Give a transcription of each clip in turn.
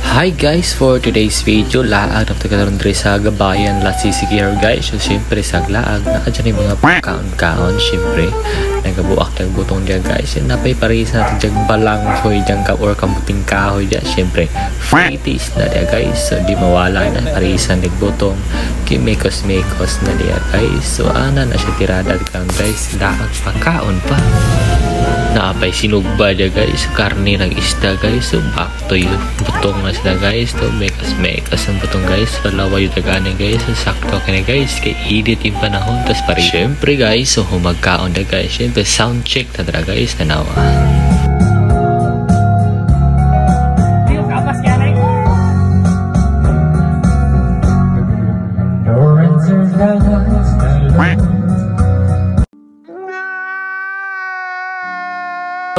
Hi guys, for today's video, laag na pagkakaroon rin sa gabayan lasisiki here guys. So syempre sa laag, nakadyan yung mga kaon-kaon, syempre nagabuak ng butong dyan guys. Yan napay paris natin dyan balang hoy dyan ka or kamuting kahoy dyan. Syempre, free taste na dyan guys. So di mawala na parisan ng butong kimekos-mekos na dyan guys. So ana na siya tirada kan guys, laag pagkaon pa. Naapay sinugba dyan guys, karne ng isda guys. So back to you, butong na sila guys. So mekas ang butong guys, palawa yung taganin guys. So sakto ka na guys, kay edit yung panahon. Tapos pari syempre guys, so humagkaon na guys. Syempre sound check na dra guys, tanawa.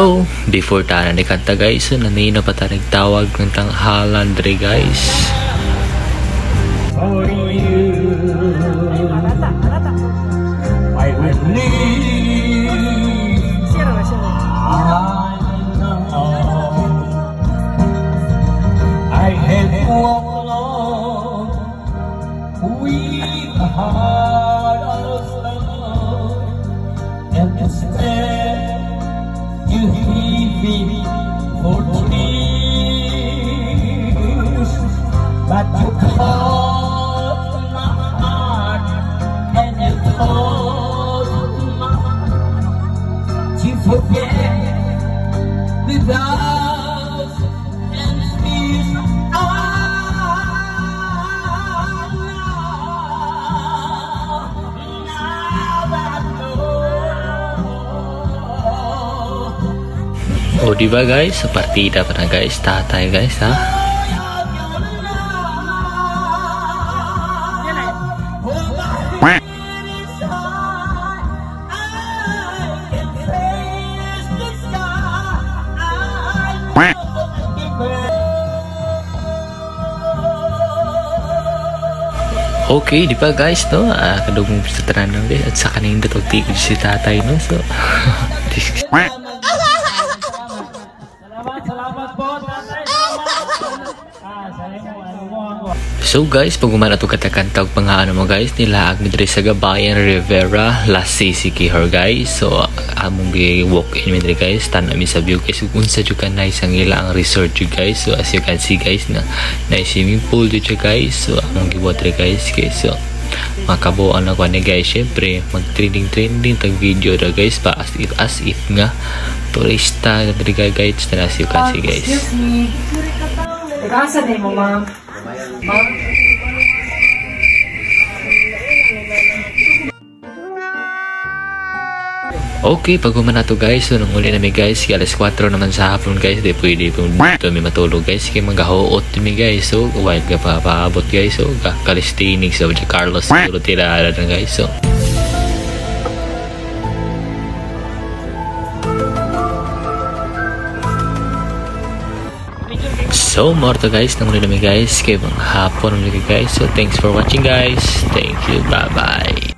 So, before tayo na kanta guys, so nanino pa tayo nagtawag ng tanghalan dre guys. For you, I will leave. I have walked along with a heart of love, and instead you leave me for peace, but you caught my heart and you taught my heart to forget the vows and fears. Oh, diba guys? Sa partida pa na guys. Tatay guys, ha? Okay, di ba guys, no? Kadugong sa tanan guys. At sa kanina ito tigil si tatay, no? So, so guys, pag umana ito katakantag pa nga ano mo guys, nilaag mi diri sa Gabayan Rivera lasisiki her guys. So among walk in mi diri guys, tanan mi sa view guys. Unsa jud kan nice ang ila ang resort jud guys. So as you can see guys, na nice swimming pool jud guys. So among gibuhat diri guys. So makabuan na ko ni guys. Syempre mag trending tag video da guys pa as if nga turista diri guys. As you can see guys. Excuse me. Kasa din mo ma'am. Okay, pag umana to guys, so nung uli namin guys, alas 4 naman sa hapon guys, di pwede pong dito may matulog guys, kaya maghahuot namin guys. So while ka pa paabot guys, so kalistinig so Carlos siguro tirada na guys. So more to guys, nang uli namin guys, kaya mga hapon namin guys. So thanks for watching guys, thank you, bye bye.